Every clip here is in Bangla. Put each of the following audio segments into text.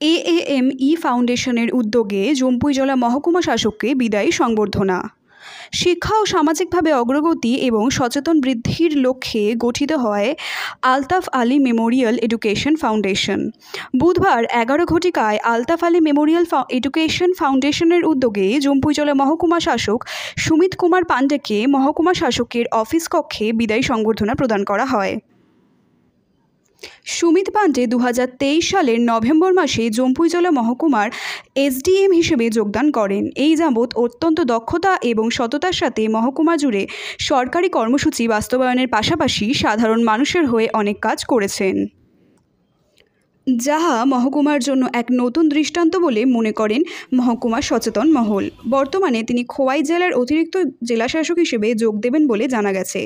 AAME ফাউন্ডেশনের উদ্যোগে জম্পুইজলা মহকুমা শাসককে বিদায়ী সংবর্ধনা। শিক্ষা ও সামাজিকভাবে অগ্রগতি এবং সচেতন বৃদ্ধির লক্ষ্যে গঠিত হয় Altaf Ali memorial education foundation. বুধবার 11 ঘটিকায় আলতাফ আলী মেমোরিয়াল এডুকেশন ফাউন্ডেশনের উদ্যোগে জম্পুইজলা মহকুমা শাসক সুমিত কুমার পাণ্ডেকে মহকুমা শাসকের অফিস কক্ষে বিদায়ী সংবর্ধনা প্রদান করা হয়। সুমিত পাণ্ডে 2023 সালের নভেম্বর মাসে জম্পুইজলা মহকুমার SDM হিসেবে যোগদান করেন। এই যাবৎ অত্যন্ত দক্ষতা এবং সততার সাথে মহকুমা জুড়ে সরকারি কর্মসূচি বাস্তবায়নের পাশাপাশি সাধারণ মানুষের হয়ে অনেক কাজ করেছেন, যাহা মহকুমার জন্য এক নতুন দৃষ্টান্ত বলে মনে করেন মহকুমার সচেতন মহল। বর্তমানে তিনি খোয়াই জেলার অতিরিক্ত জেলাশাসক হিসেবে যোগ দেবেন বলে জানা গেছে।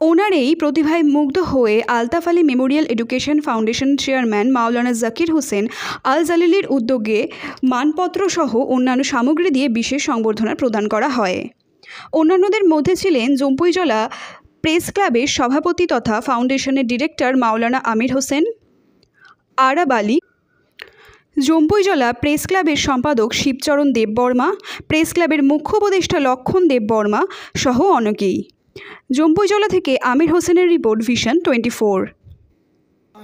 ওনার এই প্রতিভায় মুগ্ধ হয়ে Altaf Ali memorial education foundation chairman Maulana Zakir Hossain Al জালিলির উদ্যোগে মানপত্র সহ অন্যান্য সামগ্রী দিয়ে বিশেষ সংবর্ধনা প্রদান করা হয়। অন্যান্যদের মধ্যে ছিলেন জম্পুইজলা প্রেস ক্লাবের সভাপতি তথা ফাউন্ডেশনের ডিরেক্টর মাওলানা আমির হোসেন, আরাব আলী, জম্পুইজলা প্রেস ক্লাবের সম্পাদক শিবচরণ দেববর্মা, প্রেস ক্লাবের মুখ্য উপদেষ্টা লক্ষণ দেববর্মা সহ অনেকেই। জম্পুইজলা থেকে আমির হোসেনের রিপোর্ট, ভিশন 24।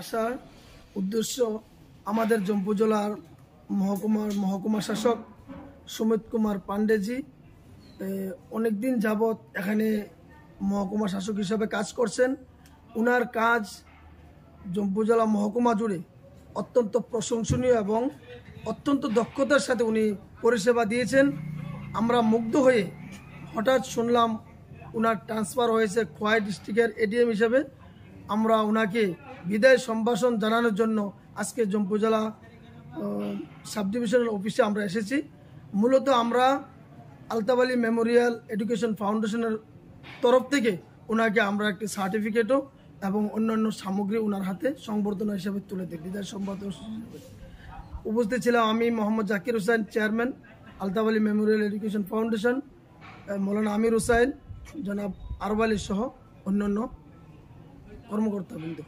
আসার উদ্দেশ্য আমাদের জম্পুইজলার মহকুমা শাসক সুমিত কুমার পাণ্ডেজি অনেক দিন যাবৎ এখানে মহকুমা শাসক হিসাবে কাজ করছেন। উনার কাজ জম্পুইজলা মহকুমা জুড়ে অত্যন্ত প্রশংসনীয় এবং অত্যন্ত দক্ষতার সাথে উনি পরিষেবা দিয়েছেন। আমরা মুগ্ধ হয়ে হঠাৎ শুনলাম উনার ট্রান্সফার হয়েছে খোয়াই ডিস্ট্রিক্টের ADM হিসেবে। আমরা ওনাকে বিদায় সম্ভাষণ জানানোর জন্য আজকে জম্পুইজলা সাব ডিভিশনাল অফিসে আমরা এসেছি। মূলত আমরা আলতাফ আলী মেমোরিয়াল এডুকেশন ফাউন্ডেশনের তরফ থেকে ওনাকে আমরা একটি সার্টিফিকেটও এবং অন্যান্য সামগ্রী ওনার হাতে সংবর্ধনা হিসেবে তুলে দিই। বিদায় সম্বর্ধনা হিসেবে উপস্থিত ছিলাম আমি Mohammad Zakir Hossain, chairman Altaf Ali memorial education foundation, Maulana Amir Hossain, Janab Arab Ali সহ অন্যান্য কর্মকর্তাবৃন্দ।